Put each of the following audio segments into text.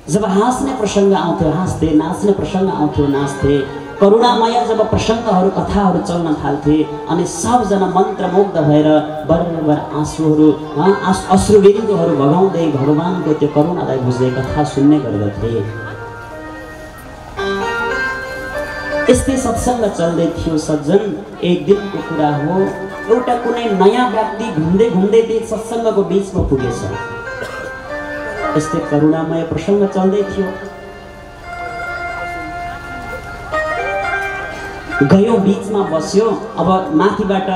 जब हाँस्ने प्रसङ्ग आउँथ्यो हाँस्थे, नाच्ने प्रसङ्ग आउँथ्यो नाच्थे, करुणामय जब प्रसङ्गहरू कथाहरू चल्न थाल्थे अनि सबजना मन्त्रमुग्ध भएर बराबर आँसुहरू अश्रुबिन्दुहरू बगाउँदै भगवानको त्यो करुणालाई बुझ्दै कथा सुन्ने गर्दथे। यस्तै सत्सङ्ग चल्दै थियो सज्जन। एक दिनको कुरा हो, एउटा कुनै नयाँ व्यक्ति घुम्दै घुम्दै त्यही सत्सङ्गको बीचमा पुगेछ। यस्तै करुणामय प्रसङ्ग चल्दै थियो, गयो बीचमा बस्यो। अब माथिबाट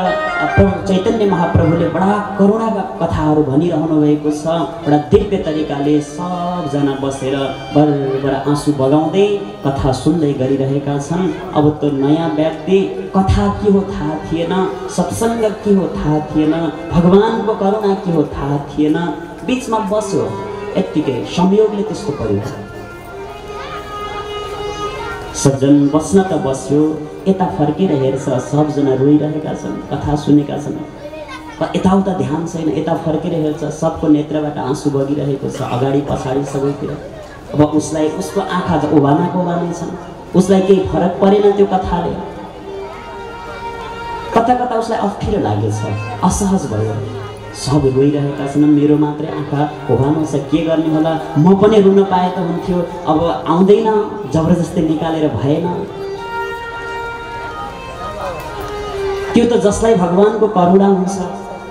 चैतन्य महाप्रभुले बडा करुणाका कथाहरू भनिरहनु भएको छ। बडा दिव्य तरिकाले सबजना बसेर बराबर आँसु बगाउँदै कथा सुन्दै गरिरहेका छन्। अब त्यो नयाँ व्यक्ति कथा के हो थाहा थिएन, सत्सङ्ग के हो थाहा थिएन, भगवानको करुणा के हो थाहा थिएन, बीचमा बस्यो। यत्तिकै संयोगले त्यस्तो पर्यो। सज्जन बस्न त बस्यो, यता फर्केर हेर्छ सबजना रोइरहेका छन्, कथा सुनेका छन्। यताउता ध्यान छैन, यता फर्केर हेर्छ सबको नेत्रबाट आँसु बगिरहेको छ, अगाडि पछाडि सबैतिर। अब उसलाई उसको आँखा ओभानाको ओभानै छन्, उसलाई केही फरक परेन त्यो कथाले। कता कता उसलाई अप्ठ्यारो लागेछ, असहज भयो। सब रोइरहेका छन्, मेरो मात्रै आँखा ओभानो छ, के गर्ने होला, म पनि रुन पाए त हुन्थ्यो, अब आउँदैन, जबरजस्ती निकालेर भएन। त्यो त जसलाई भगवानको करुणा हुन्छ,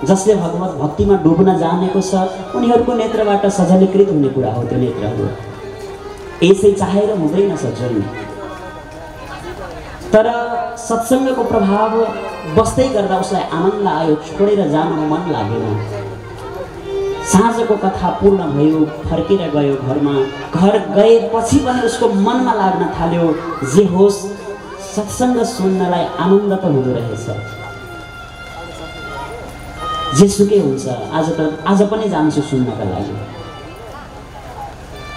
जसले भगवत भक्तिमा डुब्न जानेको छ, उनीहरूको नेत्रबाट सजलीकृत हुने कुरा हो त्यो नेत्रहरू। यसै चाहेर हुँदैन सज्जन। तर सत्सङ्गको प्रभाव बस्दै गर्दा उसलाई आनन्द आयो, छोडेर जान मन लागेन। साँझको कथा पूर्ण भयो, फर्केर गयो घरमा। घर गएपछि पनि उसको मनमा लाग्न थाल्यो, जे होस् सत्सङ्ग सुन्नलाई आनन्द त हुँदो रहेछ, जेसुकै हुन्छ, आज पनि जान्छु सुन्नका लागि।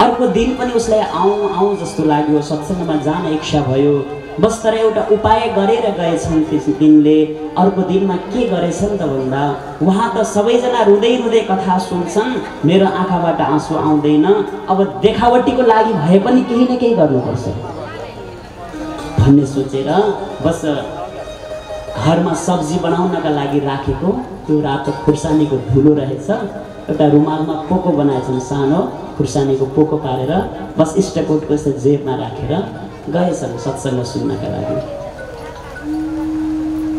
अर्को दिन पनि उसलाई आउँ जस्तो लाग्यो, सत्सङ्गमा जान इच्छा भयो। बस तर एउटा उपाय गरेर गएछन् त्यस दिनले। अर्को दिनमा के गरेछन् त भन्दा, उहाँ त सबैजना रुँदै रुँदै कथा सुन्छन्, मेरो आँखाबाट आँसु आउँदैन, अब देखावटीको लागि भए पनि केही न केही गर्नुपर्छ भन्ने सोचेर बस घरमा सब्जी बनाउनका लागि राखेको त्यो रातो खुर्सानीको धुलो रहेछ, एउटा रुमालमा पोको बनाएछन्, सानो खुर्सानीको पोको पारेर बस इष्टकोटको जेबमा राखेर गएछन् सत्सङ्ग सुन्नका लागि।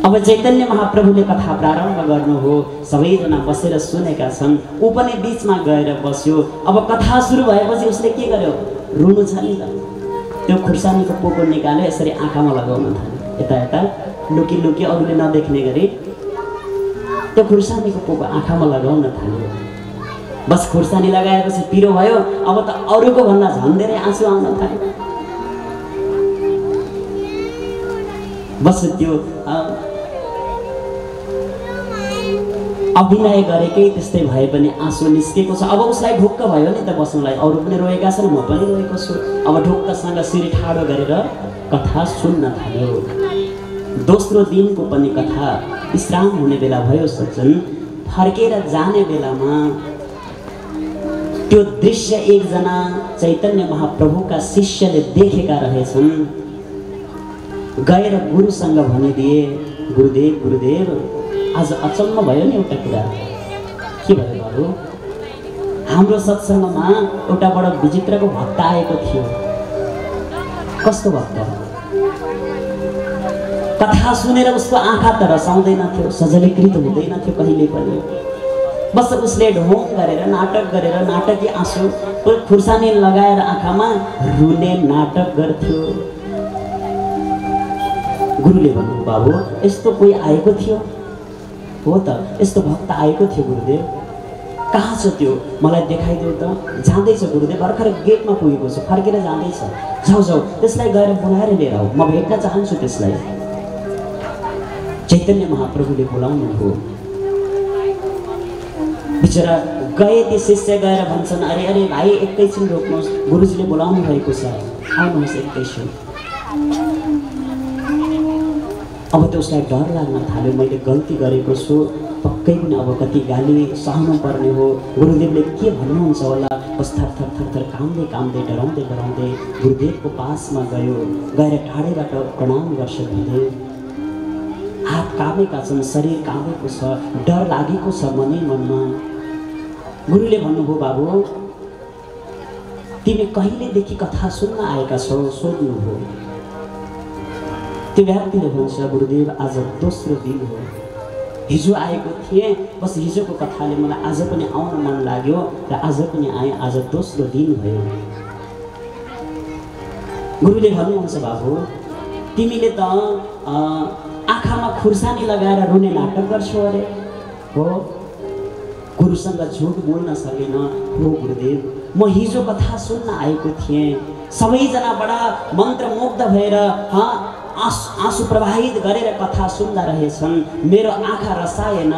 अब चैतन्य महाप्रभुले कथा प्रारम्भ गर्नु हो, सबैजना बसेर सुनेका छन्। ऊ पनि बीचमा गएर बस्यो। अब कथा सुरु भएपछि उसले के गर्यो, रुनु छ नि त, त्यो खुर्सानीको पोको निकाल्यो, यसरी आँखामा लगाउन थाल्यो, यता यता लुकी लुकी अरूले नदेख्ने गरी त्यो खुर्सानीको पोको आँखामा लगाउन थाल्यो। बस खुर्सानी लगाएपछि पिरो भयो, अब त अरूको भन्दा झन् धेरै आँसु आउन थाल्यो। बस त्यो अभिनय गरेकै त्यस्तै भए पनि आँसु निस्केको छ। अब उसलाई ढुक्क भयो नि त बस्नलाई, अरू पनि रोएका छन्, म पनि रोएको छु। अब ढुक्कसँग शिर ठाडो गरेर कथा सुन्न थाल्यो। दोस्रो दिनको पनि कथा विश्राम हुने बेला भयो सज्जन। फर्केर जाने बेलामा त्यो दृश्य एकजना चैतन्य महाप्रभुका शिष्यले देखेका रहेछन्। गएर गुरुसँग भनिदिए, गुरुदेव गुरुदेव आज अचम्म भयो नि एउटा कुरा। के भयो बाबु, हाम्रो सत्सङ्गमा एउटा बडो विचित्रको भक्त आएको थियो। कस्तो भक्त? कथा सुनेर उसको आँखा त रसाउँदैन थियो, सजलीकृत हुँदैन थियो कहिले पनि। बस उसले ढोङ गरेर नाटक गरेर नाटकी आँसु खुर्सानी लगाएर आँखामा रुने नाटक गर्थ्यो। गुरुले भन्नु, बाबु यस्तो कोही आएको थियो? हो त, यस्तो भक्त आएको थियो गुरुदेव। कहाँ छ त्यो, मलाई देखाइदेऊ त। जाँदैछ गुरुदेव, भर्खर गेटमा पुगेको छु, फर्केर जाँदैछ। जाऊ जाऊ, त्यसलाई गएर बोलाएर लिएर आऊ, म भेट्न चाहन्छु त्यसलाई। चैतन्य महाप्रभुले बोलाउनु हो। बिचरा गए ती शिष्य गएर भन्छन्, अरे अरे भाइ एकैछिन रोक्नुहोस्, गुरुजीले बोलाउनु भएको छ, आउनुहोस् एकैछिन। अब त उसलाई डर लाग्न थाल्यो, मैले गल्ती गरेको छु, पक्कै पनि अब कति गाली सहनु पर्ने हो, गुरुदेवले के भन्नुहुन्छ होला, बस थर थर कामदै कामदै डराउँदै डराउँदै गुरुदेवको पासमा गयो। गएर टाढैबाट प्रणाम गर्छ गुरुदेव। हात कामेका छन्, शरीर कामेको छ, डर लागेको छ मनै मनमा। गुरुले भन्नुभयो बाबु तिमी कहिलेदेखि कथा सुन्न आएका छौ सोध्नुभयो। त्यो व्यक्तिले भन्छ गुरुदेव आज दोस्रो दिन हो, हिजो आएको थिएँ, बस हिजोको कथाले मलाई आज पनि आउन मन लाग्यो र आज पनि आएँ, आज दोस्रो दिन भयो। गुरुले भन्नुहुन्छ बाबु तिमीले त आँखामा खुर्सानी लगाएर रुने नाटक गर्छौ अरे। हो गुरुसँग झुट बोल्न सकेन। हो गुरुदेव म हिजो कथा सुन्न आएको थिएँ, सबैजना बडा मन्त्रमुग्ध भएर आँसु प्रवाहित गरेर कथा सुन्दा रहेछन्, मेरो आँखा रसाएन।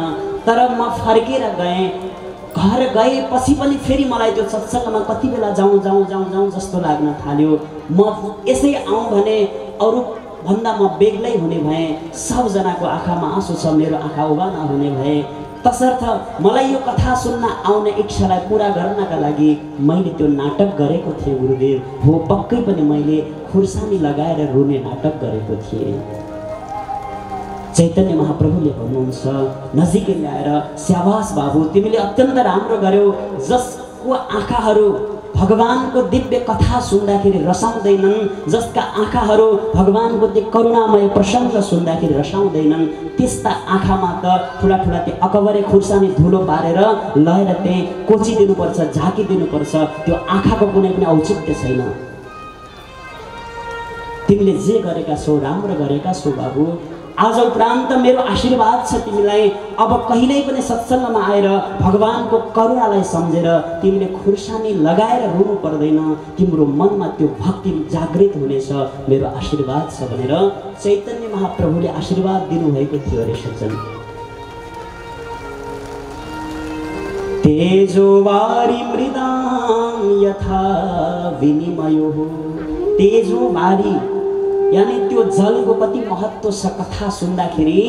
तर म फर्केर गएँ, घर गएपछि पनि फेरि मलाई त्यो सत्सङ्गमा कति बेला जाउँ जाउँ जाउँ जाउँ जस्तो लाग्न थाल्यो। म यसै आउँ भने अरू भन्दा म बेग्लै हुने भएँ, सबजनाको आँखामा आँसु छ, मेरो आँखा उभा नहुने भए। तसर्थ मलाई यो कथा सुन्न आउने इच्छालाई पुरा गर्नका लागि मैले त्यो नाटक गरेको थिएँ गुरुदेव। हो पक्कै पनि मैले खुर्सानी लगाएर रुने नाटक गरेको थिएँ। चैतन्य महाप्रभुले भन्नुहुन्छ नजिकै ल्याएर स्याबास बाबु तिमीले अत्यन्त राम्रो गर्यौ। जसको आँखाहरू भगवानको दिव्य कथा सुन्दाखेरि रसाउँदैनन्, जसका आँखाहरू भगवानको त्यो करुणामय प्रसङ्ग सुन्दाखेरि रसाउँदैनन्, त्यस्ता आँखामा त ठुला ठुला त्यो अकबरे खुर्सानी धुलो पारेर लगेर त्यही कोचिदिनुपर्छ, झाँकिदिनुपर्छ। त्यो आँखाको कुनै पनि औचित्य छैन। तिमीले जे गरेका छौ राम्रो गरेका छौ बाबु। आज उपरान्त मेरो आशीर्वाद छ तिमीलाई। अब कहिल्यै पनि सत्सङ्गमा आएर भगवानको करुणालाई सम्झेर तिमीले खुर्सानी लगाएर रुनु पर्दैन, तिम्रो मनमा त्यो भक्ति जागृत हुनेछ, मेरो आशीर्वाद छ भनेर चैतन्य महाप्रभुले आशीर्वाद दिनुभएको थियो अरे सज्जन। तेजोवारी मृदां यथा विनिमयो। तेजोवारी यानी त्यो जलको कति महत्त्व छ कथा सुन्दाखेरि।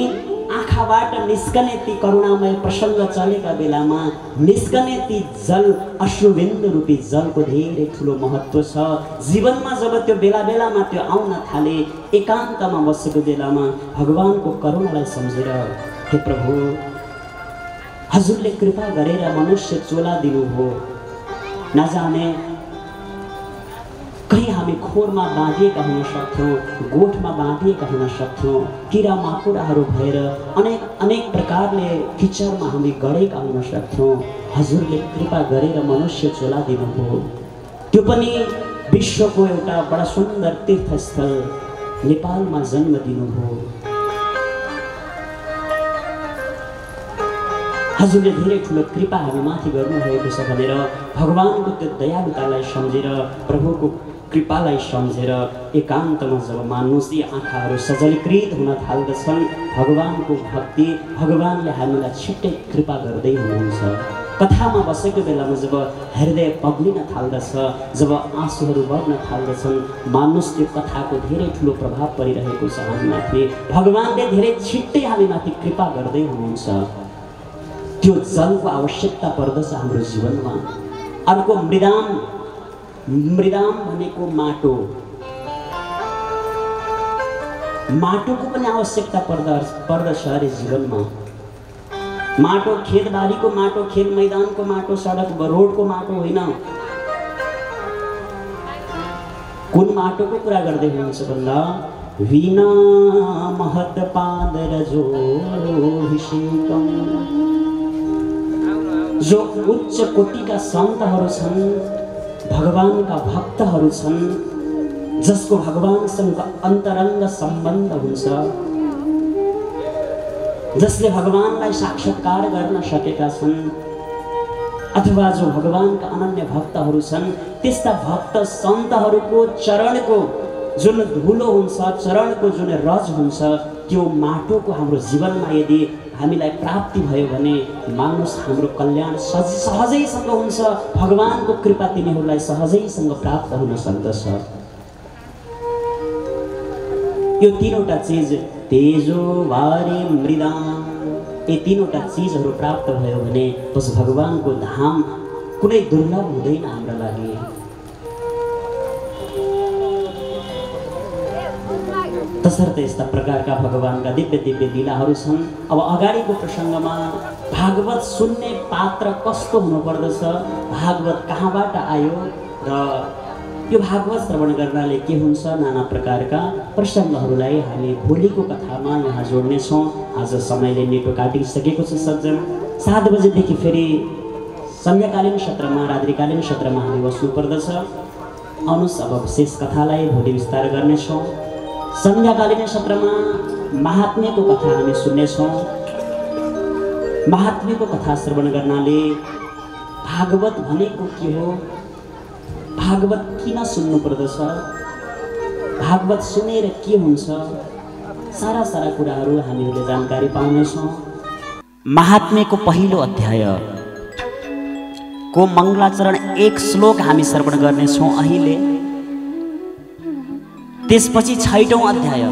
आँखाबाट निस्कने ती करुणामय प्रसङ्ग चलेका बेलामा निस्कने ती जल अश्रुबिन्दु रूपी जलको धेरै ठुलो महत्त्व छ। जीवनमा जब त्यो बेला बेलामा त्यो आउन थाले, एकान्तमा बसेको बेलामा भगवानको करुणालाई सम्झेर हे प्रभु हजुरले कृपा गरेर मनुष्य चोला दिनुभयो। नजाने कहीं हामी खोरमा बाँधिएका हुन सक्थ्यौँ, गोठमा बाँधिएका हुन सक्थ्यौँ, किरा माकुराहरू भएर अनेक प्रकारले किचरमा हामी गढेका हुन सक्थ्यौँ। हजुरले कृपा गरेर मनुष्य चोला दिनुभयो। त्यो पनि विश्वको एउटा बडा सुन्दर तीर्थस्थल नेपालमा जन्म दिनुभयो। हजुरले धेरै ठुलो कृपा हामी माथि गर्नुभएको छ भनेर भगवानको त्यो दयालुतालाई सम्झेर, प्रभुको कृपालाई सम्झेर एकान्तमा जब मानुषी आँखाहरू सजलीकृत हुन थाल्दछन्, भगवानको भक्ति, भगवानले हामीलाई छिट्टै कृपा गर्दै हुनुहुन्छ। कथामा बसेको बेलामा जब हृदय पग्लिन थाल्दछ, जब आँसुहरू बग्न थाल्दछन्, मानुष त्यो कथाको धेरै ठुलो प्रभाव परिरहेको छ हामीमाथि। भगवानले धेरै छिट्टै हामीमाथि कृपा गर्दै हुनुहुन्छ। त्यो जलको आवश्यकता पर्दछ हाम्रो जीवनमा। अर्को मृदाम भनेको माटो, माटोको पनि आवश्यकता पर्दछ अरे जीवनमा। माटो खेतबारीको माटो, खेत मैदानको माटो, सडक रोडको माटो होइन। कुन माटोको कुरा गर्दै हुनुहुन्छ भन्दा विना महत पादरजो अभिषेकम। जो उच्च कोटिका सन्तहरू छन्, भगवानका भक्तहरू छन्, जसको भगवानसँग अन्तरङ्ग सम्बन्ध हुन्छ, जसले भगवानलाई साक्षात्कार गर्न सकेका छन्, अथवा जो भगवानका अनन्य भक्तहरू छन्, त्यस्ता भक्त सन्तहरूको चरणको जुन धुलो हुन्छ, चरणको जुन रज हुन्छ, त्यो माटोको हाम्रो जीवनमा यदि हामीलाई प्राप्ति भयो भने मानुष हाम्रो कल्याण सहजैसँग हुन्छ। भगवानको कृपा तिनीहरूलाई सहजैसँग प्राप्त हुन सक्दछ। यो तीनवटा चीज तेजो वारी मृदाम, यी तीनवटा चीजहरू प्राप्त भयो भने बस भगवानको धाम कुनै दुर्लभ हुँदैन हाम्रो लागि। तसर्थ यस्ता प्रकारका भगवानका दिव्य दिव्य लीलाहरू छन्। अब अगाडिको प्रसङ्गमा भागवत सुन्ने पात्र कस्तो हुनुपर्दछ, भागवत कहाँबाट आयो र यो भागवत श्रवण गर्नाले के हुन्छ, नाना प्रकारका प्रसङ्गहरूलाई हामी भोलिको कथामा यहाँ जोड्नेछौँ। आज समयले नेटो काटिसकेको छ सज्जन। 7 बजेदेखि फेरि सन्ध्याकालीन सत्रमा, रात्रिकालीन सत्रमा हामी बस्नुपर्दछ। आउनुहोस् अब शेष कथालाई भोलि विस्तार गर्नेछौँ। सन्ध्याकालीन सत्रमा महात्म्यको कथा हामी सुन्नेछौँ। महात्म्यको कथा श्रवण गर्नाले भागवत भनेको के हो, भागवत किन सुन्नुपर्दछ, भागवत सुनेर के हुन्छ, सारा सारा कुराहरू हामीहरूले जानकारी पाउनेछौँ। महात्म्यको पहिलो अध्याय को मङ्गलाचरण 1 श्लोक हामी श्रवण गर्नेछौँ अहिले। त्यसपछि 6औं अध्याय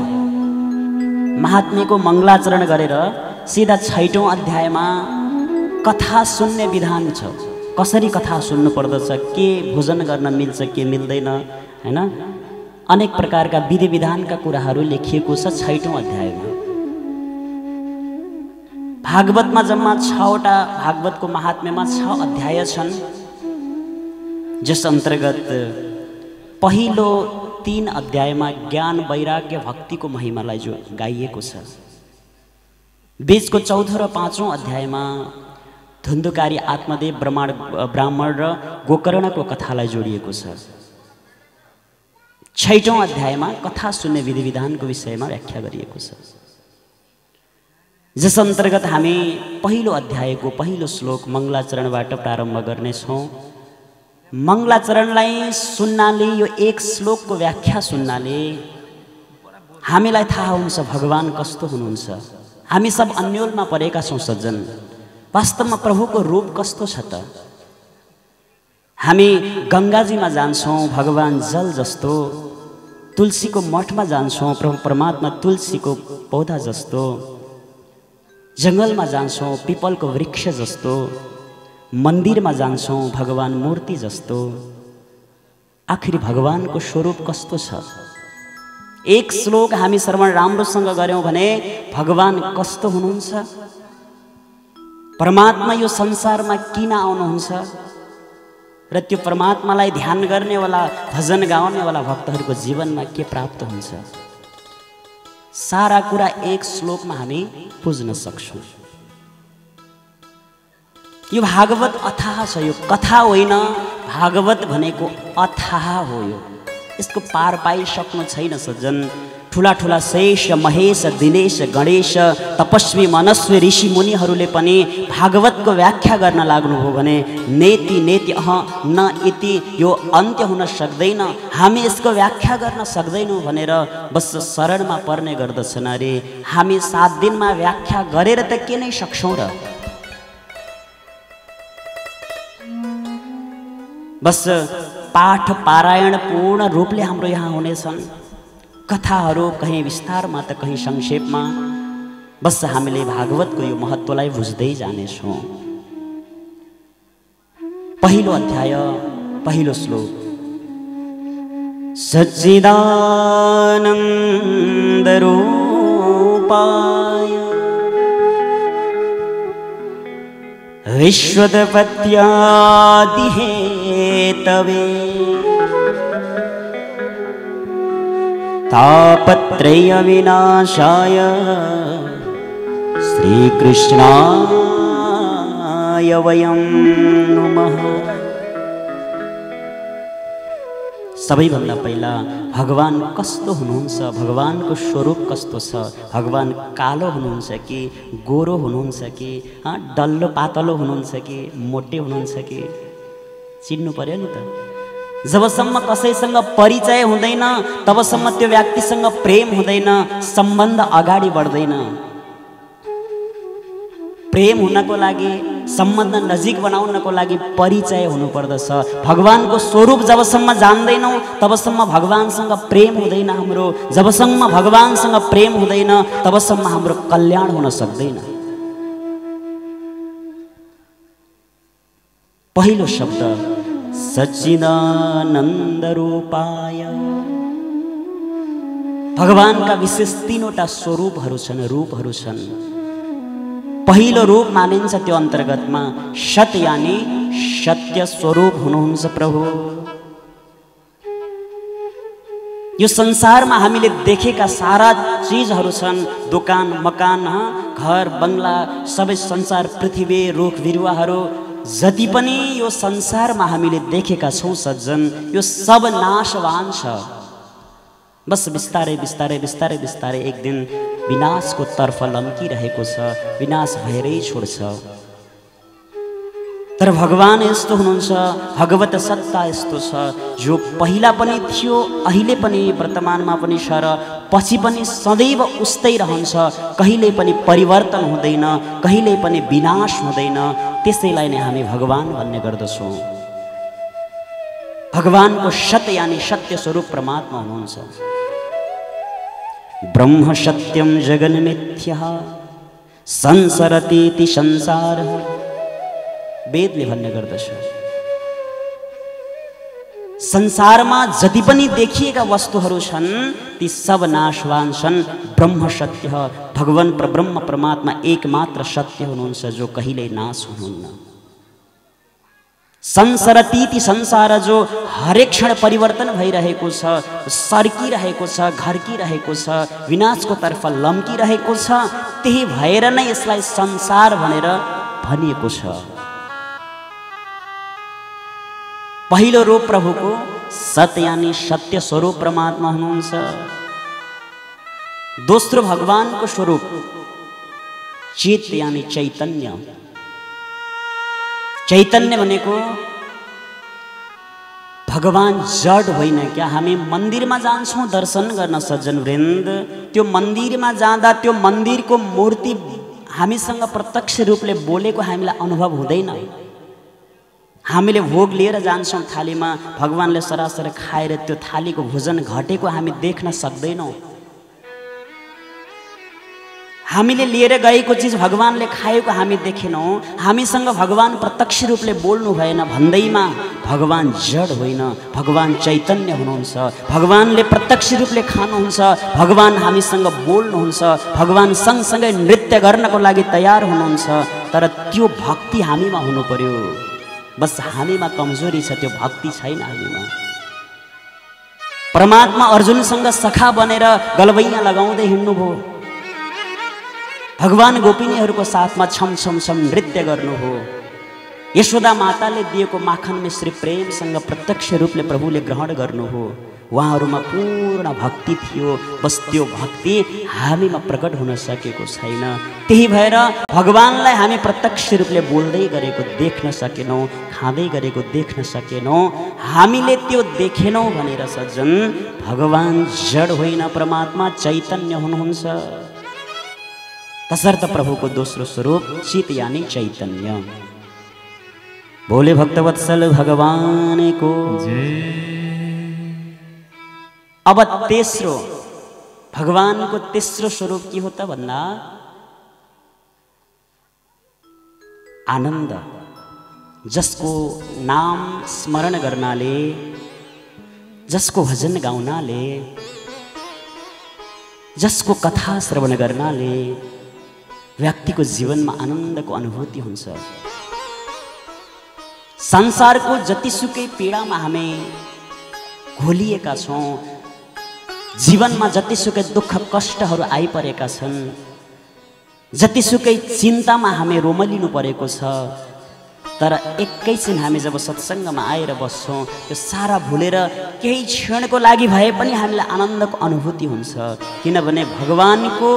महात्म्यको मङ्गलाचरण गरेर सिधा 6औं अध्यायमा कथा सुन्ने विधान छ। कसरी कथा सुन्नु पर्दछ, के भोजन गर्न मिल्छ, के मिल्दैन, हैन, अनेक प्रकारका विधि विधानका कुराहरू लेखिएको छ 6औं अध्यायमा। भागवतमा जम्मा 6वटा, भागवतको महात्म्यमा 6 अध्याय छन्, जस अन्तर्गत पहिलो 3 अध्यायमा ज्ञान वैराग्य भक्तिको महिमालाई जो गाइएको छ। बीचको 4औं र 5औं अध्यायमा धुन्धुकारी आत्मदेव ब्राह्मण र गोकर्णको कथालाई जोडिएको छ। 6औं अध्यायमा कथा सुन्ने विधि विधानको विषयमा व्याख्या गरिएको छ, जस अन्तर्गत हामी पहिलो अध्यायको पहिलो श्लोक मङ्गलाचरणबाट प्रारम्भ गर्नेछौँ। मङ्गलाचरणलाई सुन्नाले, यो 1 श्लोकको व्याख्या सुन्नाले हामीलाई थाहा हुन्छ भगवान कस्तो हुनुहुन्छ। हामी सब अन्योलमा परेका छौँ सज्जन। वास्तवमा प्रभुको रूप कस्तो छ त? हामी गङ्गाजीमा जान्छौँ, भगवान जल जस्तो, तुलसीको मठमा जान्छौँ, प्रभु परमात्मा तुलसीको पौधा जस्तो, जङ्गलमा जान्छौँ, पिपलको वृक्ष जस्तो, मन्दिरमा जान्छौँ, भगवान मूर्ति जस्तो। आखिर भगवानको स्वरूप कस्तो छ? 1 श्लोक हामी श्रवण राम्रोसँग गऱ्यौँ भने भगवान कस्तो हुनुहुन्छ, परमात्मा यो संसारमा किन आउनुहुन्छ र त्यो परमात्मालाई ध्यान गर्नेवाला, भजन गाउनेवाला भक्तहरूको जीवनमा के प्राप्त हुन्छ, सारा कुरा 1 श्लोकमा हामी बुझ्न सक्छौँ। यो भागवत अथाह छ, यो कथा होइन। भागवत भनेको अथाह हो। यसको पार पाइसक्नु छैन सज्जन। ठुला ठुला शेष, महेश, दिनेश, गणेश, तपस्वी, मनस्वी ऋषि मुनिहरूले पनि भागवतको व्याख्या गर्न लाग्नुभयो भने नेति नेति न इति, यो अन्त्य हुन सक्दैन, हामी यसको व्याख्या गर्न सक्दैनौँ भनेर बस शरणमा पर्ने गर्दछन्। अरे हामी 7 दिनमा व्याख्या गरेर त के नै सक्छौँ र? बस पाठ पारायण पूर्ण रूपले हाम्रो यहाँ हुनेछन्। कथाहरू कहीँ विस्तारमा त कहीँ संक्षेपमा। बस हामीले भागवतको यो महत्त्वलाई बुझ्दै जानेछौँ। पहिलो अध्याय पहिलो श्लोक। सच्चिदानन्द रूपाय विश्वोत्पत्त्यादिहेतवे तापत्रय विनाशाय श्रीकृष्णाय वयं नमः। सबैभन्दा पहिला भगवान कस्तो हुनुहुन्छ, भगवानको स्वरूप कस्तो छ? भगवान कालो हुनुहुन्छ कि गोरो हुनुहुन्छ कि डल्लो पातलो हुनुहुन्छ कि मोटे हुनुहुन्छ कि चिन्नु पर्यो नि त। जबसम्म कसैसँग परिचय हुँदैन तबसम्म त्यो व्यक्तिसँग प्रेम हुँदैन, सम्बन्ध अगाडि बढ्दैन। प्रेम हुनको लागि, सम्बन्ध नजिक बनाउनको लागि परिचय हुनुपर्दछ। भगवानको स्वरूप जबसम्म जान्दैनौँ तबसम्म भगवानसँग प्रेम हुँदैन हाम्रो। जबसम्म भगवानसँग प्रेम हुँदैन तबसम्म हाम्रो कल्याण हुन सक्दैन। पहिलो शब्द सच्चिदानन्द रूपाय। भगवानका विशेष 3वटा स्वरूपहरू छन्, रूपहरू छन्। पहिलो रूप मानिन्छ त्यो अन्तर्गतमा सत यानी सत्य स्वरूप हुनुहुन्छ प्रभु। यो संसारमा हामीले देखेका सारा चीजहरू छन्, दोकान मकान, घर बंगला, सबै संसार, पृथ्वी, रुख बिरुवाहरू, जति पनि यो संसारमा हामीले देखेका छौं सज्जन, यो सब नाशवान छ। बस बिस्तारै बिस्तारै बिस्तारै बिस्तारै एक दिन विनाशको तर्फ लम्किरहेको छ, विनाश भएरै छोड्छ। तर भगवान यस्तो हुनुहुन्छ, भगवत सत्ता यस्तो छ, जो पहिला पनि थियो, अहिले पनि वर्तमानमा पनि छ र पछि पनि सदैव उस्तै रहन्छ। कहिल्यै पनि परिवर्तन हुँदैन, कहिल्यै पनि विनाश हुँदैन। त्यसैलाई नै हामी भगवान भन्ने गर्दछौँ। भगवानको सत्य यानी सत्य स्वरूप परमात्मा हुनुहुन्छ। ब्रह्म सत्यम जगन्मिथ्यः संसरतीति संसारः, वेदले भन्ने गर्दछ। संसारमा जति पनि देखिएका वस्तुहरू छन् ती सब नाशवान छन्। ब्रह्म सत्य, भगवान परब्रह्म परमात्मा एकमात्र सत्य हुनुहुन्छ, जो कहिल्यै नाश हुनुहुन्न। संसरतीति संसार, जो हरेक क्षण परिवर्तन भइरहेको छ, सर्किरहेको छ, घर्किरहेको छ, विनाशको तर्फ लम्किरहेको छ। त्यही भएर नै यसलाई संसार भनेर भनिएको छ। पहिलो रूप प्रभुको सत्य यानी सत्य स्वरूप परमात्मा हुनुहुन्छ। दोस्रो भगवानको स्वरूप चित यानी चैतन्य। चैतन्य भनेको भगवान जड होइन क्या। हामी मन्दिरमा जान्छौँ दर्शन गर्न सज्जन वृन्द, त्यो मन्दिरमा जाँदा त्यो मन्दिरको मूर्ति हामीसँग प्रत्यक्ष रूपले बोलेको हामीलाई अनुभव हुँदैन। हामीले भोग लिएर जान्छौँ थालीमा, भगवानले सरासर खाएर त्यो थालीको भोजन घटेको हामी देख्न सक्दैनौँ। हामीले लिएर गएको चिज भगवानले खाएको हामी देखेनौँ। हामीसँग भगवान प्रत्यक्ष रूपले बोल्नु भएन भन्दैमा भगवान जड होइन, भगवान चैतन्य हुनुहुन्छ। भगवानले प्रत्यक्ष रूपले खानुहुन्छ, भगवान हामीसँग बोल्नुहुन्छ, भगवान सँगसँगै नृत्य गर्नको लागि तयार हुनुहुन्छ। तर त्यो भक्ति हामीमा हुनु पर्यो। बस हामीमा कमजोरी छ, त्यो भक्ति छैन हामीमा। परमात्मा अर्जुनसँग सखा बनेर गलबैया लगाउँदै हिँड्नुभयो। भगवान गोपिनीहरूको साथमा छम छम छम नृत्य गर्नुभयो। यशोदा माताले दिएको माखन मिश्री प्रेमसँग प्रत्यक्ष रूपले प्रभुले ग्रहण गर्नुभयो। उहाँहरूमा पूर्ण भक्ति थियो। बस त्यो भक्ति हामीमा प्रकट हुन सकेको छैन। त्यही भएर भगवानलाई हामी प्रत्यक्ष रूपले बोल्दै गरेको देख्न सकेनौँ, खाँदै गरेको देख्न सकेनौँ। हामीले त्यो देखेनौँ भनेर सज्जन, भगवान जड होइन, परमात्मा चैतन्य हुनुहुन्छ। तसर्थ प्रभुको दोस्रो स्वरूप चित यानी चैतन्य। बोले भक्तवत्सल भगवान को जय। अब तेस्रो भगवानको तेस्रो स्वरूप के हो त भन्दा आनन्द, जसको नाम स्मरण गर्नाले, जसको भजन गाउनाले, जसको कथा श्रवण गर्नाले व्यक्तिको जीवनमा आनन्दको अनुभूति हुन्छ। संसारको जतिसुकै पीडामा हामी घोलिएका छौँ, जीवनमा जतिसुकै दुःख कष्टहरू आइपरेका छन्, जतिसुकै चिन्तामा हामी रोमलिनु परेको छ, तर एकैछिन हामी जब सत्सङ्गमा आएर बस्छौँ, त्यो सारा भुलेर केही क्षणको लागि भए पनि हामीलाई आनन्दको अनुभूति हुन्छ। किनभने भगवानको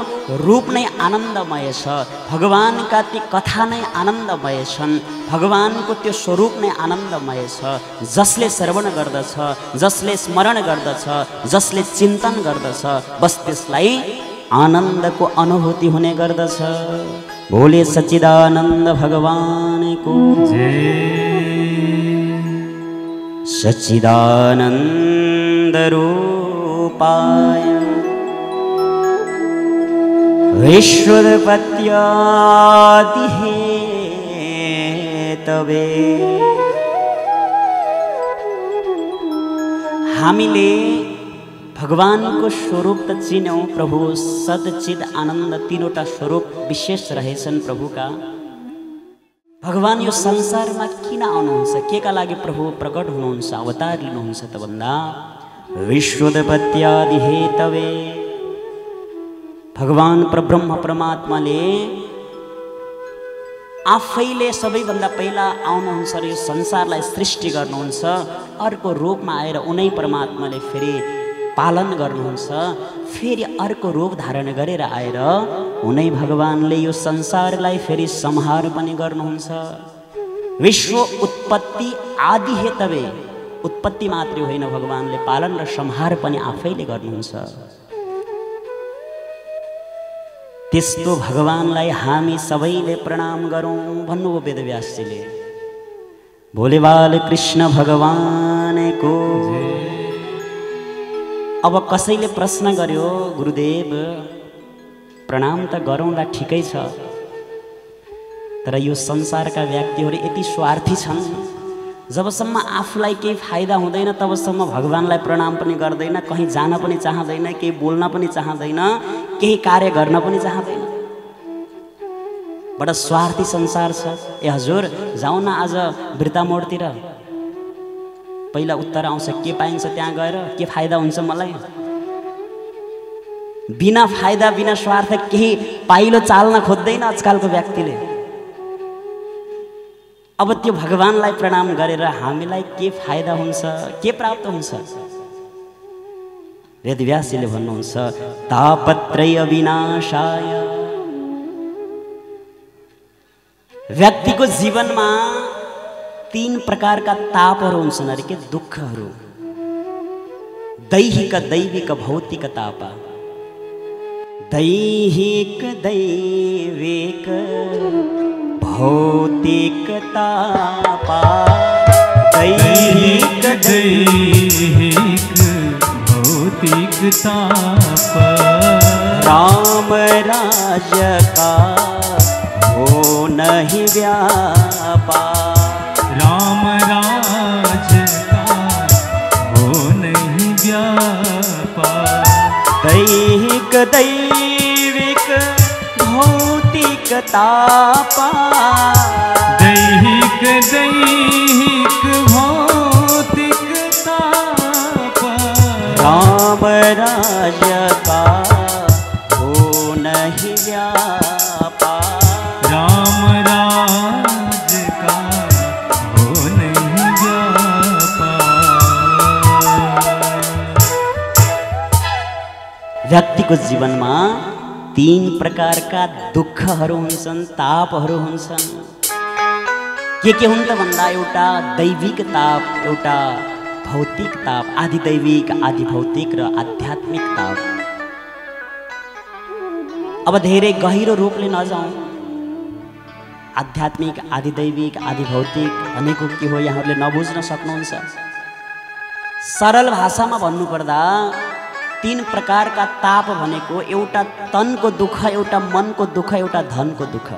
रूप नै आनन्दमय छ, भगवानका ती कथा नै आनन्दमय छन्, भगवानको त्यो स्वरूप नै आनन्दमय छ। जसले श्रवण गर्दछ, जसले स्मरण गर्दछ, जसले चिन्तन गर्दछ, बस त्यसलाई आनन्दको अनुभूति हुने गर्दछ। बोले सच्चिदानन्द भगवान को जय। सच्चिदानन्द रूपाय विश्वोत्पत्त्यादि हेतवे हामीले भगवानको स्वरूप त चिन्यौँ। प्रभु सदचिद आनन्द तीनवटा स्वरूप विशेष रहेछन् प्रभुका। भगवान यो संसारमा किन आउनुहुन्छ, के का लागि प्रभु प्रकट हुनुहुन्छ, अवतार लिनुहुन्छ त भन्दा विश्वोत्पत्त्यादि हेतवे, भगवान परब्रह्म परमात्माले आफैले सबैभन्दा पहिला आउनुहुन्छ र यो संसारलाई सृष्टि गर्नुहुन्छ। अर्को रूपमा आएर उनै परमात्माले फेरि पालन गर्नुहुन्छ। फेरि अर्को रूप धारण गरेर आएर उनै भगवानले यो संसारलाई फेरि संहार पनि गर्नुहुन्छ। विश्व उत्पत्ति आदि हेतवे, उत्पत्ति मात्रै होइन, भगवानले पालन र संहार पनि आफैले गर्नुहुन्छ। त्यस्तो भगवानलाई हामी सबैले प्रणाम गरौँ भन्नुभयो वेदव्यासजीले। भोले बाल कृष्ण भगवानको। अब कसैले प्रश्न गर्यो, गुरुदेव प्रणाम त गरौँला ठिकै छ, तर यो संसारका व्यक्तिहरू यति स्वार्थी छन्, जबसम्म आफूलाई केही फाइदा हुँदैन तबसम्म भगवानलाई प्रणाम पनि गर्दैन, कहीँ जान पनि चाहँदैन, केही बोल्न पनि चाहँदैन, केही कार्य गर्न पनि चाहँदैन। बडा स्वार्थी संसार छ। ए हजुर जाउँ न आज वृत्तामोडतिर, पहिला उत्तर आउँछ के पाइन्छ त्यहाँ गएर, के फाइदा हुन्छ मलाई। बिना फाइदा बिना स्वार्थ केही पाइलो चाल्न खोज्दैन आजकलको व्यक्तिले। अब त्यो भगवानलाई प्रणाम गरेर हामीलाई के फाइदा हुन्छ, के प्राप्त हुन्छ? वेदव्यासजीले भन्नुहुन्छ तापत्रय विनाशाय। व्यक्तिको जीवनमा 3 प्रकारका तापहरू हुन्छन् अरे के, दुःखहरू। दैहिक दैविक भौतिक ताप। दैहिक दैविक भौतिक तापा। दैहिक दैहिक भौतिक ताप। राम राज का हो नहीं व्यापार। राम राज का हो नहीं व्यापार। दैहिक दैविक भौतिक तापा। दैहिक दैहिक भौतिक ताप। राम राज का हो नहीं व्यापार। राम राज का हो नहीं व्यापार। व्यक्तिको जीवनमा 3 प्रकारका दुःखहरू हुन्छन्, तापहरू हुन्छन्। के हुन् त भन्दा एउटा दैविक ताप, एउटा भौतिक ताप, आदि दैविक आदि भौतिक र आध्यात्मिक ताप। अब धेरै गहिरो रूपले नजाउँ, आध्यात्मिक आदि दैविक आदि भौतिक भनेको के हो यहाँहरूले नबुझ्न सक्नुहुन्छ। सरल भाषामा भन्नुपर्दा 3 प्रकारका ताप भनेको एउटा तनको दुःख, एउटा मनको दुःख, एउटा धनको दुःख।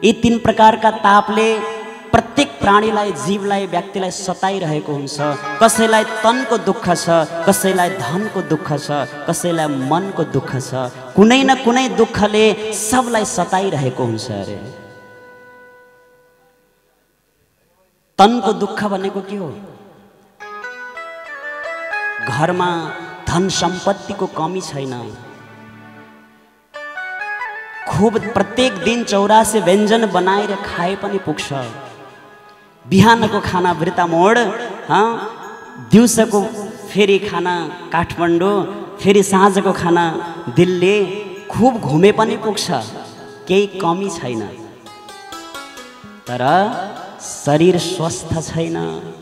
यी 3 प्रकारका तापले प्रत्येक प्राणीलाई, जीवलाई, व्यक्तिलाई सताइरहेको हुन्छ। कसैलाई तनको दुःख छ, कसैलाई धनको दुःख छ, कसैलाई मनको दुःख छ। कुनै न कुनै दुःखले सबलाई सताइरहेको हुन्छ अरे। तनको दुःख भनेको के हो? घरमा धन सम्पत्तिको कमी छैन, खूब प्रत्येक दिन 84 व्यञ्जन बनाएर खाए पनि पुग्छ। बिहानको खाना वृत्तामोड, दिउँसोको फेरि खाना काठमाडौँ, फेरि साँझको खाना दिल्ली, खूब घुमे पनि पुग्छ, केही कमी छैन। तर शरीर स्वस्थ छैन।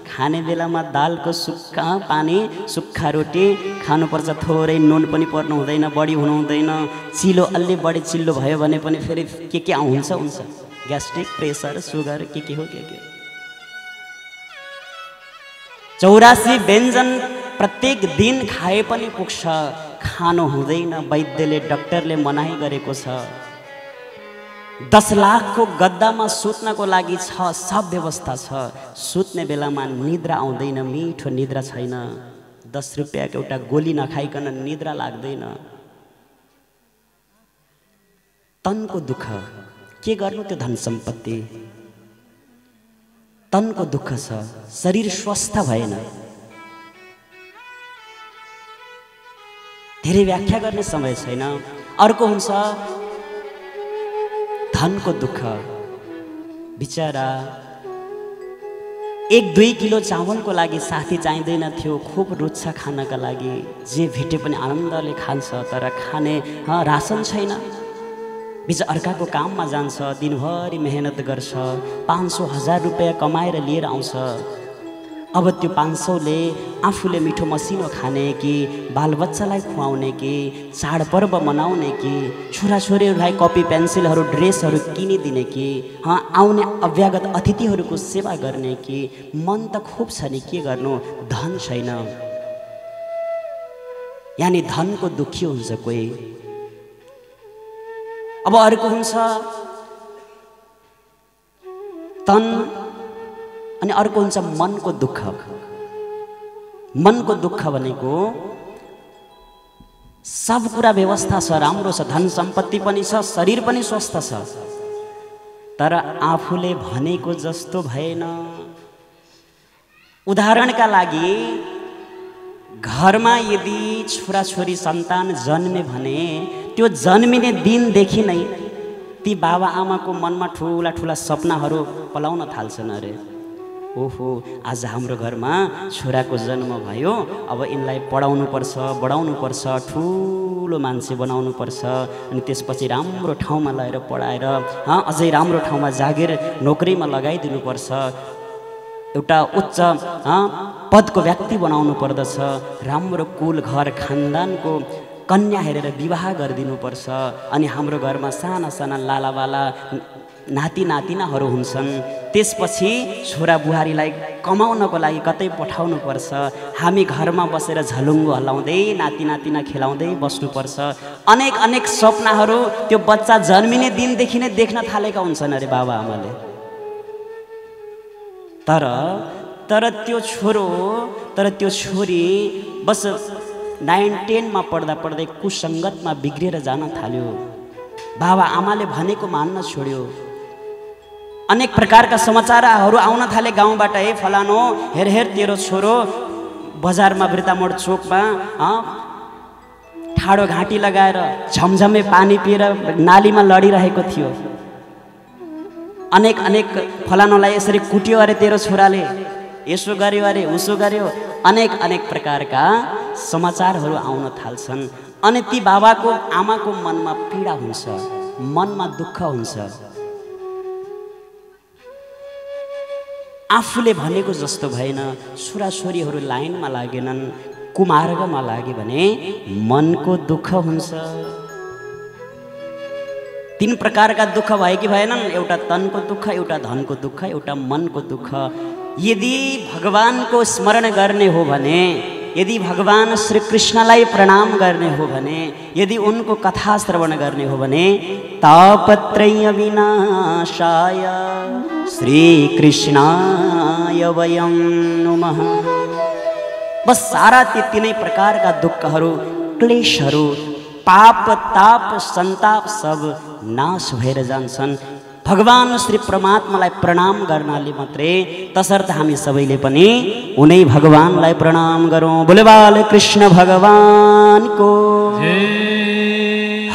खाने बेलामा दालको सुक्खा पानी, सुक्खा रोटी खानुपर्छ, थोरै नुन पनि पर्नु हुँदैन, बढी हुनु हुँदैन। चिलो अलि बढी चिल्लो भयो भने पनि फेरि के हुन्छ, ग्यास्ट्रिक, प्रेसर, सुगर, के हो के। 84 व्यञ्जन प्रत्येक दिन खाए पनि पुग्छ, खानु हुँदैन। वैद्यले, डाक्टरले मनाही गरेको छ। 10 लाखको गद्दामा सुत्नको लागि छ, सब व्यवस्था छ। सुत्ने बेलामा निद्रा आउँदैन, मिठो निद्रा छैन। 10 रुपैयाँको एउटा गोली नखाइकन निद्रा लाग्दैन। तनको दुःख के गर्नु, त्यो धन सम्पत्ति तनको दुःख छ, शरीर स्वस्थ भएन। धेरै व्याख्या गर्ने समय छैन। अर्को हुन्छ धनको दुःख। बिचरा 1-2 किलो चावलको लागि साथी चाहिँदैन थियो, खुब रुच्छ खानका लागि, जे भेटे पनि आनन्दले खान्छ, तर खाने रासन छैन। बिच अर्काको काममा जान्छ, दिनभरि मेहनत गर्छ, 500-1000 रुपैयाँ कमाएर लिएर आउँछ। अब त्यो 500ले आफूले मिठो मसिनो खाने कि बालबच्चालाई खुवाउने कि चाडपर्व मनाउने कि छोराछोरीहरूलाई कपी पेन्सिलहरू ड्रेसहरू किनिदिने कि आउने अव्यागत अतिथिहरूको सेवा गर्ने कि मन त खुब छ नि, के गर्नु, धन छैन। यानि धनको दुखी हुन्छ कोही। अब अर्को हुन्छ तन, अनि अर्को हुन्छ मनको दुःख। मनको दुःख भनेको सब कुरा व्यवस्था छ, राम्रो छ, धन सम्पत्ति पनि छ, शरीर पनि स्वस्थ छ, तर आफूले भनेको जस्तो भएन। उदाहरणका लागि घरमा यदि छोराछोरी सन्तान जन्मे भने त्यो जन्मिने दिनदेखि नै ती बाबा आमाको मनमा ठुला ठुला सपनाहरू पलाउन थाल्छन्। अरे ओहो, आज हाम्रो घरमा छोराको जन्म भयो, अब यिनलाई पढाउनु पर्छ, बढाउनु पर्छ, ठुलो मान्छे बनाउनु पर्छ, अनि त्यसपछि राम्रो ठाउँमा लगेर पढाएर अझै राम्रो ठाउँमा जागिर नोकरीमा लगाइदिनु पर्छ, एउटा उच्च पदको व्यक्ति बनाउनु पर्दछ, राम्रो कुल घर खानदानको कन्या हेरेर विवाह गरिदिनु पर्छ, अनि हाम्रो घरमा साना साना लालावाला नाति नातिनाहरू हुन्छन्, त्यसपछि छोरा बुहारीलाई कमाउनको लागि कतै पठाउनु पर्छ, हामी घरमा बसेर झलुङ्गो हल्लाउँदै नाति नातिना खेलाउँदै बस्नुपर्छ। अनेक अनेक सपनाहरू त्यो बच्चा जन्मिने दिनदेखि नै देख्न थालेका हुन्छन् अरे बाबा आमाले। तर त्यो छोरो, तर त्यो छोरी बस 9-10 मा पढ्दा पढ्दै कुसङ्गतमा बिग्रेर जान थाल्यो। बाबा आमाले भनेको मान्न छोड्यो। अनेक प्रकारका समाचारहरू आउन थाले गाउँबाट, ए फलानो हेर हेर तेरो छोरो बजारमा वृत्तामोड चोकमा ठाडो घाँटी लगाएर झमझमे पानी पिएर नालीमा लडिरहेको थियो। अनेक अनेक फलानोलाई यसरी कुट्यो अरे तेरो छोराले, यसो गर्यो अरे उसो गर्यो। अनेक अनेक प्रकारका समाचारहरू आउन थाल्छन्, अनि ती बाबाको आमाको मनमा पीडा हुन्छ, मनमा दुःख हुन्छ। आफूले भनेको जस्तो भएन, छोराछोरीहरू लाइनमा लागेनन्, कुमार्गमा लागे भने मनको दुःख हुन्छ। 3 प्रकारका दुःख भए कि भएनन्? एउटा तनको दुःख, एउटा धनको दुःख, एउटा मनको दुःख। यदि भगवानको स्मरण गर्ने हो भने, यदि भगवान श्री कृष्णलाई प्रणाम गर्ने हो भने, यदि उनको कथा श्रवण गर्ने हो भने तापत्रय विनाशाय श्री कृष्णाय वयं नुमः। बस सारा ती 3 प्रकारका दुःखहरू, क्लेशहरू, पाप ताप संताप सब नाश भएर जान्छन् भगवान श्री परमात्मालाई प्रणाम गर्नाले मात्रै। तसर्थ हामी सबैले पनि उनै भगवानलाई प्रणाम गरौँ। बोले बाल कृष्ण भगवानको जय,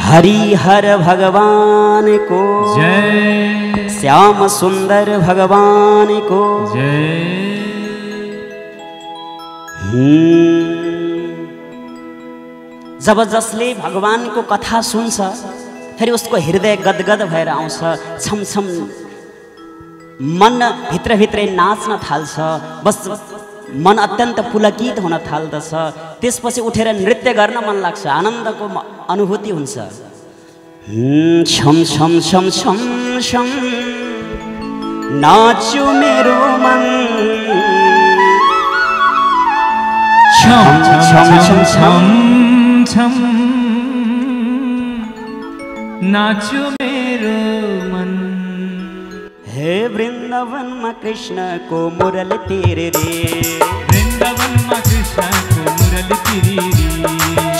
हरिहर भगवानको जय, श्याम सुंदर भगवानको जय। जब जसले भगवानको कथा सुन्छ फेरि उसको हृदय गदगद भएर आउँछ, छमछम मन भित्रभित्रै नाच्न थाल्छ, बस मन अत्यन्त पुलकित हुन थाल्दछ। त्यसपछि उठेर नृत्य गर्न मन लाग्छ, आनन्दको अनुभूति हुन्छ। छम छम छम छम छम नाच्यो मेरो मन, छम छम छम छम छम नाच्यो मेरो मन। वृंदावनमा कृष्णको मुरली तेरे रे, वृंदावनमा कृष्णको मुरली तेरे रे।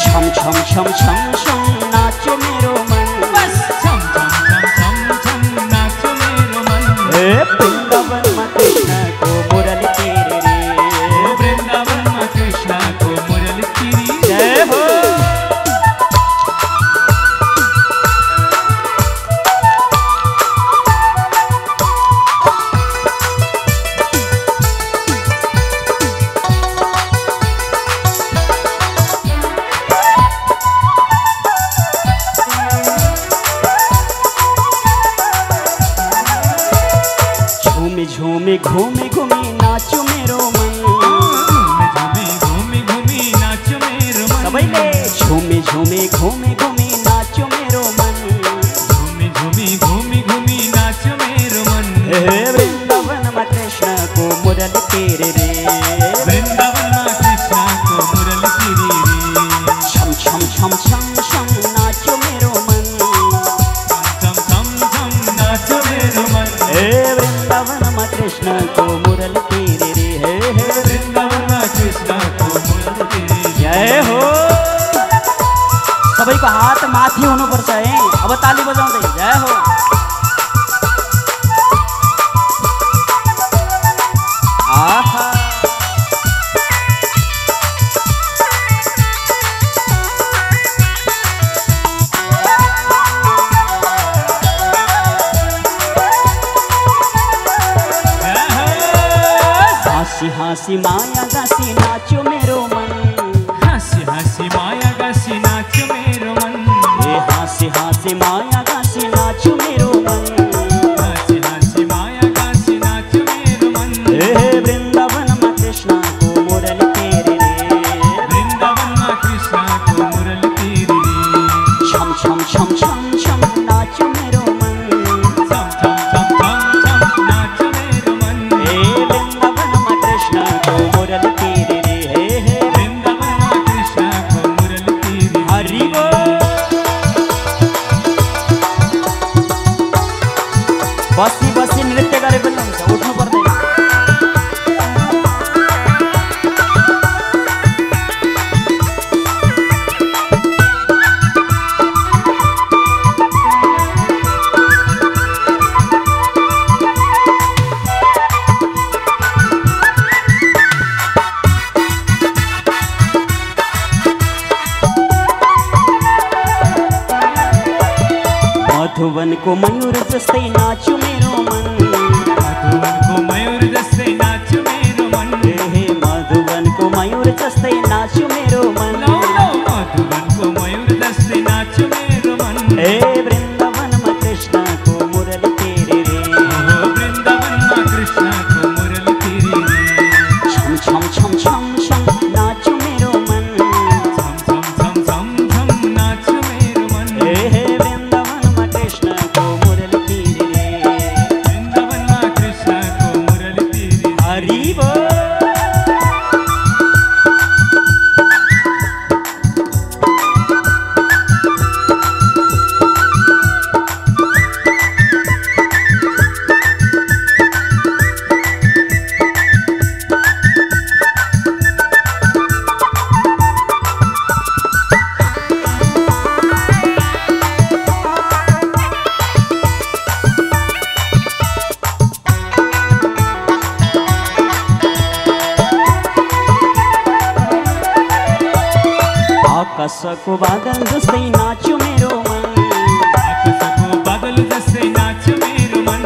छम छम छम छम छम नाचो मेरो मन, बस छम छम छम छम छम नाचो मेरो मन। वृंदावनमा कृष्णको मुरली तेरे रे, वृंदावनमा कृष्णको मुरली तेरे रे। जय हो। झूमे घूमे घूमे नाचो मेरो मन, झूमे घूमे घूमे नाचो मेरो मन। सबैले झूमे झूमे घूमे घूमे नाचो मेरो मन, झूमे झूमे घूमे घूमे नाचो मेरो मन। वृंदावनमा कृष्णको मुरली तेरे रे, वृंदावनमा कृष्णको मुरली तेरे रे। छम छम छम छम छम नाचो मेरो मन, छम छम छम नाचो मेरो मन। वृंदावनमा कृष्णको मुरली तेरे रे, वृंदावनमा कृष्णको मुरली तेरे रे। जय हो। सबैको हात माथि हुनुपर्छ है। अब ताली बजाउँदै जय हो। आहा हाँसी हाँसी माया गासी नाचो मेरो मन, हाँसी हाँसी माया गासी नाचो मेरो मन। हाँसी हाँसी माया गासी नाचो मेरो मन, हाँसी हाँसी माया गासी नाचो मेरो मन। वृंदावनमा कृष्णको मुरली तेरे रे, वृंदावनमा कृष्णको मुरली तेरे रे। छम छम छम छम छम नाचो मेरो मन, छम छम छम छम छम नाचो मेरो मन। वृंदावनमा कृष्णको मुरली तेरे रे, वृंदावनमा कृष्णको मुरली तेरे रे। हरि बोल। बसी बसी नृत्य गरे पनि हुन्छ, उठ्नु पर्दैन। मधुवनको मयूर जस्तै नाचो मेरो मन, मधुवनको मयूर जस्तै नाचो मेरो मन। मधुवनको मयूर जस्तै नाचो मेरो मन, लौ लौ मधुवनको मयूर जस्तै नाचो मेरो मन। वृंदावनमा कृष्णको मुरली तेरे रे, वृंदावनमा कृष्णको मुरली तेरे रे। छम छम छम छम छम नाचो मेरो मन, छम छम छम छम छम नाचो मेरो मन। वृंदावनमा कृष्णको मुरली तेरे रे, वृंदावनमा कृष्णको मुरली तेरे रे। हरि बोल। आकाशको बादल जस्तै नाच्यो मेरो मन, आकाशको बादल जस्तै नाच्यो मेरो मन।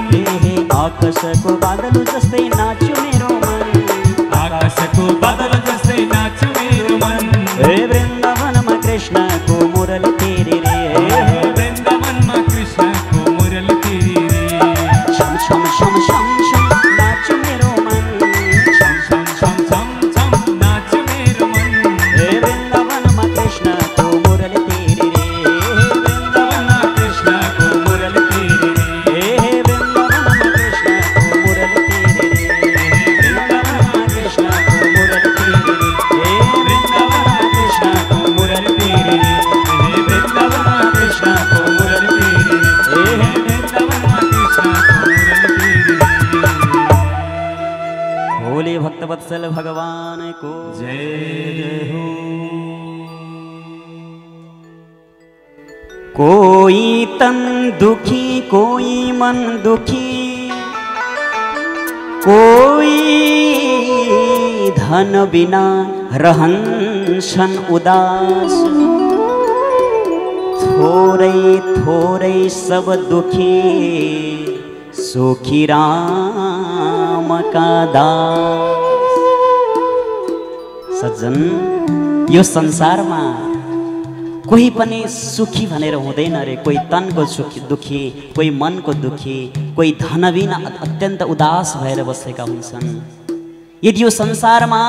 आकाशको बादल जस्तै नाच्यो मेरो मन, आकाशको बादल जस्तै नाच्यो मेरो मन। वृंदावनमा कृष्णको मुरली तेरे रे, वृंदावनमा कृष्णको मुरली तेरे रे। छम छम छम छम छम नाच्यो मेरो मन, छम छम छम छम छम नाच्यो मेरो मन। वृंदावनमा कृष्णको मुरली तेरे रे, वृंदावनमा कृष्णको मुरली तेरे रे। वृंदावनमा कृष्णको मुरली तेरे रे। रहो। कोई तन दुखी कोई मन दुखी, कोई धन बिना रहन्छन् उदास। थोरै थोरै सब दुखी सुखी राम का दास। सज्जन, यो संसारमा कोही पनि सुखी भनेर हुँदैन रे। कोही तनको दुखी, कोही मनको दुखी, कोही धनबिना अत्यन्त उदास भएर बसेका हुन्छन्। यदि यो संसारमा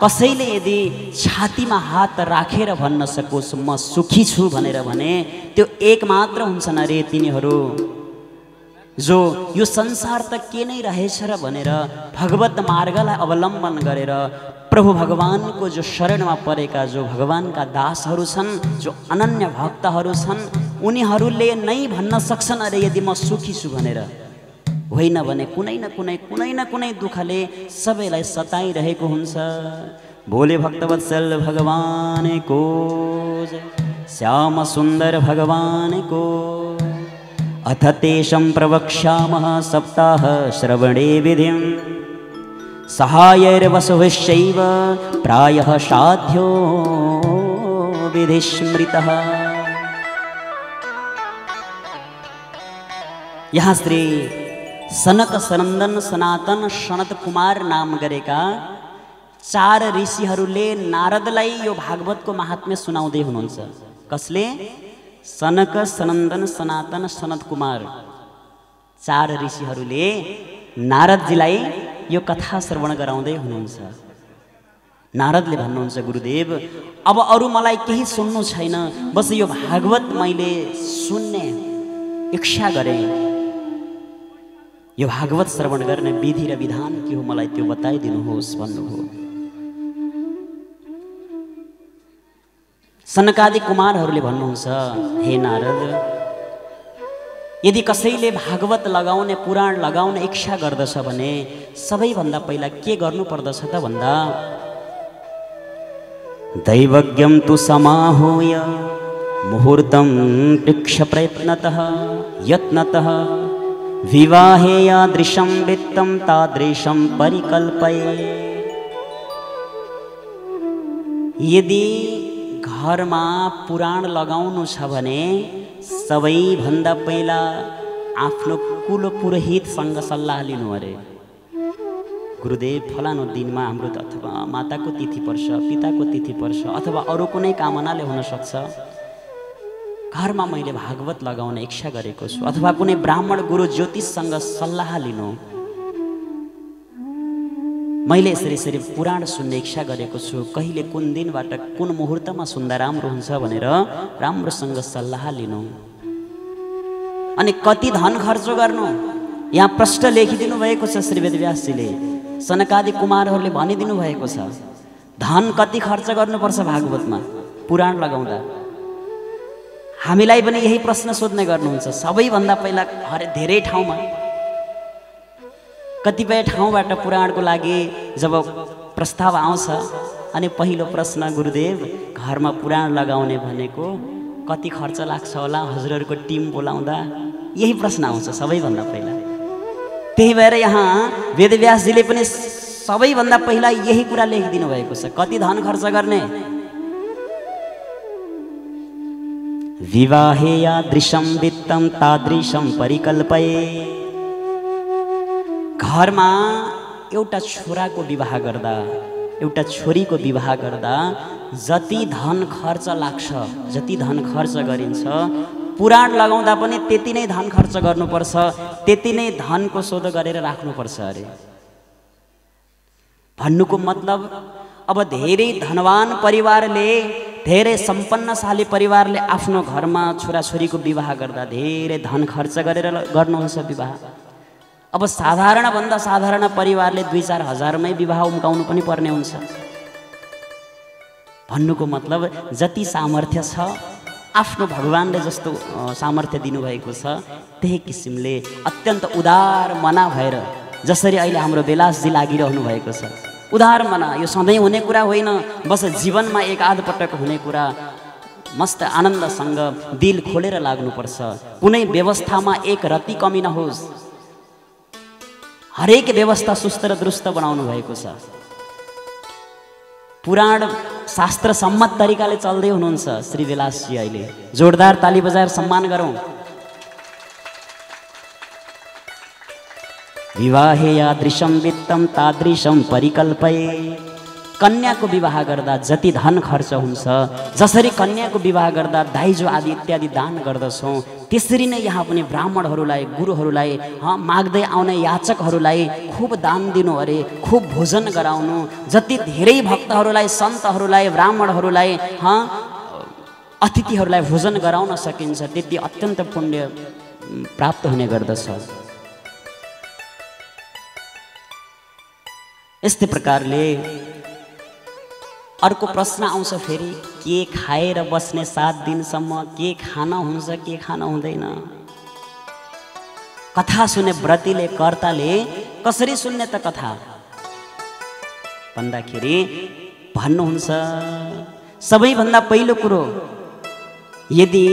कसैले यदि छातीमा हात राखेर भन्न सकोस् म सुखी छु भनेर भने त्यो एक मात्र हुन्छन् अरे तिनीहरू जो यो संसार त के नै रहेछ र भनेर भगवत मार्गलाई अवलम्बन गरेर प्रभु भगवानको जो शरणमा परेका जो भगवानका दासहरू छन्, जो अनन्य भक्तहरू छन्, उनीहरूले नै भन्न सक्छन् अरे यदि म सुखी छु भनेर। होइन भने कुनै न कुनै दुःखले सबैलाई सताइरहेको हुन्छ। भोले भक्तवत्सल भगवानको जय, श्याम सुन्दर भगवानको। अथ तेषं प्रवक्ष्यामः सप्ताह श्रवणे विधिं, सहायैर्वसुभिश्चैव प्रायः साध्यो विधिस्मृतः। यहाँ श्री सनक सनन्दन सनातन सनत कुमार नाम गरेका 4 ऋषिहरूले नारदलाई यो भागवतको महात्म्य सुनाउँदै हुनुहुन्छ। कसले? सनक सनन्दन सनातन सनत कुमार 4 ऋषिहरूले नारदजीलाई यो कथा श्रवण गराउँदै हुनुहुन्छ। नारदले भन्नुहुन्छ, गुरुदेव अब अरू मलाई केही सुन्नु छैन, बस यो भागवत मैले सुन्ने इच्छा गरेँ। यो भागवत श्रवण गर्ने विधि र विधान के हो मलाई त्यो बताइदिनुहोस् भन्नुभयो। सनकादि कुमारहरूले भन्नुहुन्छ, हे नारद, यदि कसैले भागवत लगाउने पुराण लगाउने इच्छा गर्दछ भने सबैभन्दा पहिला के गर्नुपर्दछ त भन्दा दैवज्ञं तु समाहूय मुहूर्तं पृक्ष प्रयत्नतः यत्नतः विवाहे यादृशं वित्तं तादृशं परिकल्पये। यदि घरमा पुराण लगाउनु छ भने सबैभन्दा पहिला आफ्नो कुल पुरोहितसँग सल्लाह लिनु अरे। गुरुदेव फलानु दिनमा हाम्रो अथवा माताको तिथि पर्छ, पिताको तिथि पर्छ, अथवा अरू कुनै कामनाले हुन सक्छ, घरमा मैले भागवत लगाउने इच्छा गरेको छु, अथवा कुनै ब्राह्मण गुरु ज्योतिषसँग सल्लाह लिनु, मैले यसरी पुराण सुन्ने इच्छा गरेको छु, कहिले कुन दिनबाट कुन मुहुर्तमा सुन्दा राम्रो हुन्छ भनेर राम्रोसँग सल्लाह लिनु। अनि कति धन खर्च गर्नु यहाँ प्रश्न लेखिदिनु भएको छ श्री वेदव्यासजीले। सनकादि कुमारहरूले भनिदिनु भएको छ धन कति खर्च गर्नुपर्छ भागवतमा पुराण लगाउँदा। हामीलाई पनि यही प्रश्न सोध्ने गर्नुहुन्छ। सबैभन्दा पहिला धेरै ठाउँमा कतिपय ठाउँबाट पुराणको लागि जब प्रस्ताव आउँछ अनि पहिलो प्रश्न, गुरुदेव घरमा पुराण लगाउने भनेको कति खर्च लाग्छ होला, हजुरहरूको टिम बोलाउँदा, यही प्रश्न आउँछ सबैभन्दा पहिला। त्यही भएर यहाँ वेदव्यासजीले पनि सबैभन्दा पहिला यही कुरा लेखिदिनु भएको छ, कति धन खर्च गर्ने। विवाहे यादृशं वित्तं तादृशं परिकल्पये। घरमा एउटा छोराको विवाह गर्दा, एउटा छोरीको विवाह गर्दा जति धन खर्च लाग्छ, जति धन खर्च गरिन्छ, पुराण लगाउँदा पनि त्यति नै धन खर्च गर्नुपर्छ, त्यति नै धनको सोधो गरेर राख्नुपर्छ अरे। भन्नुको मतलब अब धेरै धनवान परिवारले, धेरै सम्पन्नशाली परिवारले आफ्नो घरमा छोराछोरीको विवाह गर्दा धेरै धन खर्च गरेर गर्नुहुन्छ विवाह। अब साधारणभन्दा साधारण परिवारले 2-4 हजारमै विवाह उम्काउनु पनि पर्ने हुन्छ। भन्नुको मतलब जति सामर्थ्य छ, आफ्नो भगवानले जस्तो सामर्थ्य दिनुभएको छ त्यही किसिमले अत्यन्त उदार मना भएर, जसरी अहिले हाम्रो बेलासजी लागिरहनु भएको छ, उदार मना, यो सधैँ हुने कुरा होइन, बस जीवनमा एक आध पटक हुने कुरा। मस्त आनन्दसँग दिल खोलेर लाग्नुपर्छ। कुनै व्यवस्थामा एक रत्ती कमी नहोस्। हरेक व्यवस्था सुस्त र दुरुस्त बनाउनु भएको छ। पुराण शास्त्र सम्मत तरिकाले चल्दै हुनुहुन्छ श्री बेलासजी अहिले। जोरदार ताली बजाएर सम्मान गरौँ। विवाहे यादृशं वित्तं तादृशं परिकल्पये। कन्याको विवाह गर्दा जति धन खर्च हुन्छ, जसरी कन्याको विवाह गर्दा दाइजो आदि इत्यादि दान गर्दछौँ, त्यसरी नै यहाँ पनि ब्राह्मणहरूलाई, गुरुहरूलाई, माग्दै आउने याचकहरूलाई खूब दान दिनु अरे, खूब भोजन गराउनु। जति धेरै भक्तहरूलाई, सन्तहरूलाई, ब्राह्मणहरूलाई, अतिथिहरूलाई भोजन गराउन सकिन्छ, त्यति अत्यन्त पुण्य प्राप्त हुने गर्दछ। यस्तै प्रकारले अर्को प्रश्न आउँछ फेरि, के खाएर बस्ने 7 दिनसम्म? के खान हुन्छ, के खान हुँदैन? कथा सुने व्रतीले, कर्ताले कसरी सुन्ने त कथा भन्दाखेरि भन्नुहुन्छ, सबैभन्दा पहिलो कुरो, यदि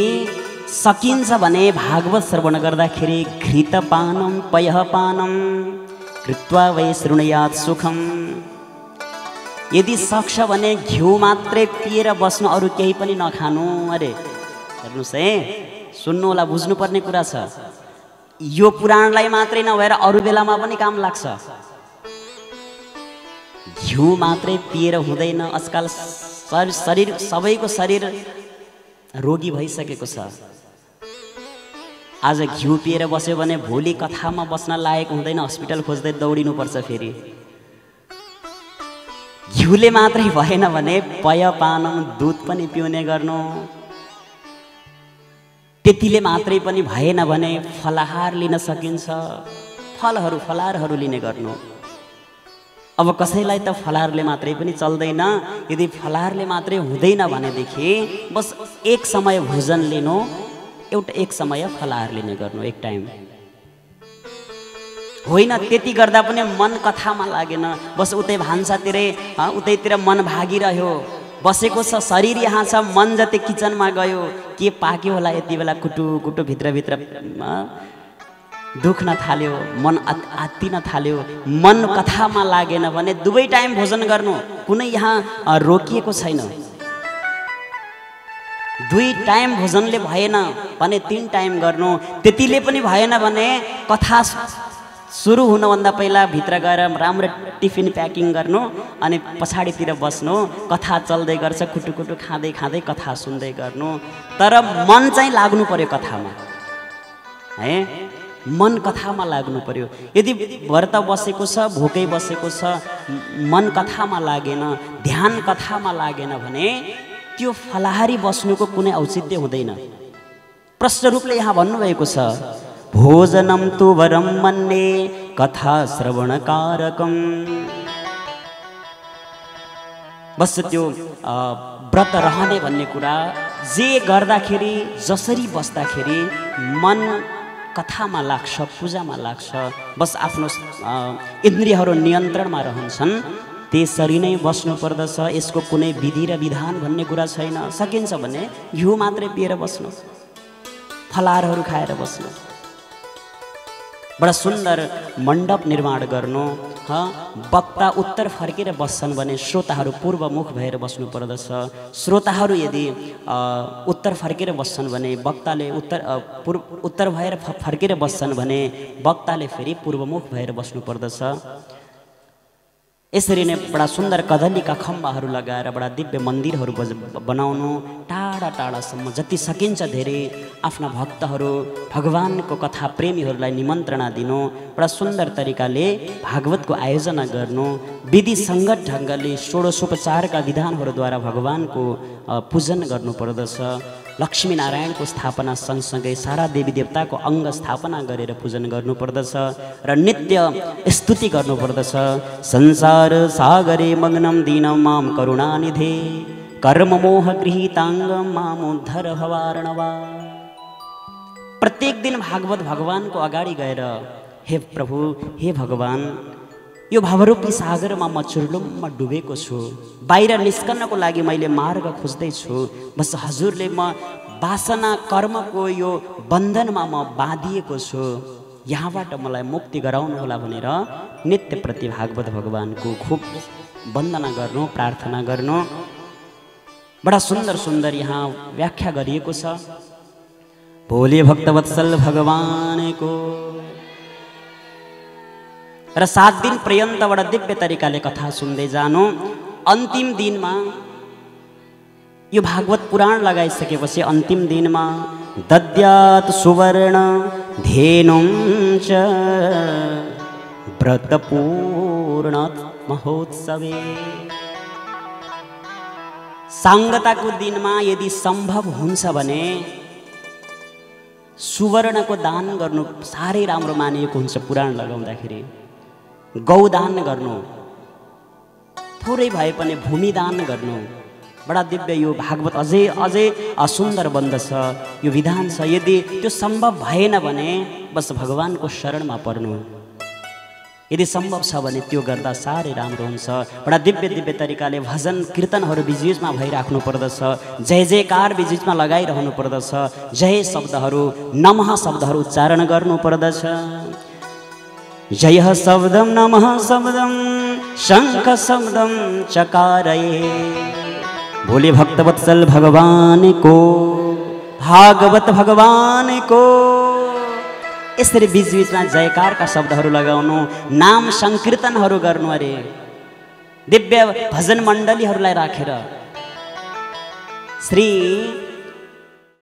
सकिन्छ भने भागवत श्रवण गर्दाखेरि घृतपानम पयःपानम कृत्वा वै शृणुयात् सुखम। यदि सक्छ भने घिउ मात्रै पिएर बस्नु, अरू केही पनि नखानु अरे। हेर्नुहोस् है, सुन्नु होला, बुझ्नुपर्ने कुरा छ। यो पुराणलाई मात्रै नभएर अरू बेलामा पनि काम लाग्छ। घिउ मात्रै पिएर हुँदैन। आजकल शरीर, सबैको शरीर रोगी भइसकेको छ। आज घिउ पिएर बस्यो भने भोलि कथामा बस्न लायक हुँदैन, हस्पिटल खोज्दै दौडिनुपर्छ फेरि। घिउले मात्रै भएन भने पयःपानम, दुध पनि पिउने गर्नु। त्यतिले मात्रै पनि भएन भने फलाहार लिन सकिन्छ, फलहरू, फलाहारहरू लिने गर्नु। अब कसैलाई त फलाहारले मात्रै पनि चल्दैन। यदि फलाहारले मात्रै हुँदैन भनेदेखि बस एक समय भोजन लिनु, एउटा एक समय फलाहार लिने गर्नु, एक टाइम होइन। त्यति गर्दा पनि मन कथामा लागेन, बस उतै भान्सातिरै, उतैतिर मन भागिरह्यो, बसेको छ शरीर यहाँ छ, मन जति किचनमा गयो, के पाक्यो होला यति बेला, कुटु कुटु भित्रभित्र दुख्न थाल्यो, मन आत्तिन थाल्यो, मन कथामा लागेन भने दुवै टाइम भोजन गर्नु, कुनै यहाँ रोकिएको छैन। 2 टाइम भोजनले भएन भने 3 टाइम गर्नु। त्यतिले पनि भएन भने कथा सुरु हुनुभन्दा पहिला भित्र गएर राम्रो टिफिन प्याकिङ गर्नु, अनि पछाडितिर बस्नु, कथा चल्दै गर्छ, कुटु कुटु खाँदै खाँदै कथा सुन्दै गर्नु। तर मन चाहिँ लाग्नु पर्यो कथामा, है, मन कथामा लाग्नु पर्यो। यदि व्रत बसेको छ, भोकै बसेको छ, मन कथामा लागेन, ध्यान कथामा लागेन भने त्यो फलाहारी बस्नुको कुनै औचित्य हुँदैन। प्रश्न रूपले यहाँ भन्नुभएको छ, भोजनम तु वरम मन्ये कथा श्रवण कारकम। बस त्यो व्रत रहने भन्ने कुरा, जे गर्दाखेरि, जसरी बस्दाखेरि मन कथामा लाग्छ, पूजामा लाग्छ, बस आफ्नो इन्द्रियहरू नियन्त्रणमा रहन्छन्, त्यसरी नै बस्नु पर्दछ। यसको कुनै विधि र विधान भन्ने कुरा छैन। सकिन्छ भने घिउ मात्रै पिएर बस्नु, फलाहारहरू खाएर बस्नु। बडा सुन्दर मण्डप निर्माण गर्नु। वक्ता उत्तर फर्केर बस्छन् भने श्रोताहरू पूर्वमुख भएर बस्नु पर्दछ। श्रोताहरू यदि उत्तर फर्केर बस्छन् भने वक्ताले उत्तर भएर फर्केर बस्छन् भने वक्ताले फेरि पूर्वमुख भएर बस्नु पर्दछ। यसरी नै बडा सुन्दर कदलीका खम्बाहरू लगाएर बडा दिव्य मन्दिरहरू बनाउनु, टाढा टाढासम्म जति सकिन्छ धेरै आफ्ना भक्तहरू, भगवानको कथा प्रेमीहरूलाई निमन्त्रणा दिनु, बडा सुन्दर तरिकाले भागवतको आयोजना गर्नु, विधि सङ्गत ढङ्गले षोडशोपचारका विधानहरूद्वारा भगवानको पूजन गर्नुपर्दछ। लक्ष्मी नारायणको स्थापना सँगसँगै सारा देवी देवताको अङ्ग स्थापना गरेर पूजन गर्नुपर्दछ र नित्य स्तुति गर्नुपर्दछ। संसार सागरे मग्नं दीनं मां करुणानिधे कर्ममोह गृहीताङ्गं मामुद्धर भवार्णवा। प्रत्येक दिन भागवत भगवानको अगाडि गएर, हे प्रभु, हे भगवान, यो भावरूपी सागरमा म चुर्लुममा डुबेको छु। बाहिर निस्कनको लागि मैले मार्ग खोज्दैछु। बस हजुरले म वासना कर्मको यो बन्धनमा म बाँधिएको छु। यहाँबाट मलाई मुक्ति गराउनुहोला भनेर नित्य प्रति भागवत भगवानको खूब वन्दना गर्नु, प्रार्थना गर्नु। बडा सुन्दर सुन्दर यहाँ व्याख्या गरिएको छ। भोले भक्तवत्सल भगवानको र 7 दिन पर्यन्त बडा दिव्य तरिकाले कथा सुन्दै जानु। अन्तिम दिनमा यो भागवत पुराण लगाइसकेपछि अन्तिम दिनमा दद्यात् सुवर्ण धेनुं च व्रतपूर्ण महोत्सवे। सांगताको दिनमा यदि सम्भव हुन्छ भने सुवर्णको दान गर्नु साह्रै राम्रो मानिएको हुन्छ। पुराण लगाउँदाखेरि गौदान गर्नु, थोरै भए पनि भूमिदान गर्नु, बडा दिव्य यो भागवत अझै सुन्दर बन्दछ, यो विधान छ। यदि त्यो सम्भव भएन भने बस भगवानको शरणमा पर्नु। यदि सम्भव छ भने त्यो गर्दा साह्रै राम्रो हुन्छ। बडा दिव्य दिव्य तरिकाले भजन कीर्तनहरू बिचबिचमा भइराख्नु पर्दछ। जय जयकार बिचबिचमा लगाइरहनु पर्दछ। जय शब्दहरू, नमः शब्दहरू उच्चारण गर्नु पर्दछ। जय शब्दम नमः शब्दम शंख शब्दम चकारये। भोले भक्तवत्सल भगवान को, भागवत भगवान को यसरी बीचबीचमा जयकारका शब्दहरू लगाउनु, नाम संकीर्तनहरू गर्नु। अरे दिव्य भजन मण्डलीहरूलाई राखेर श्री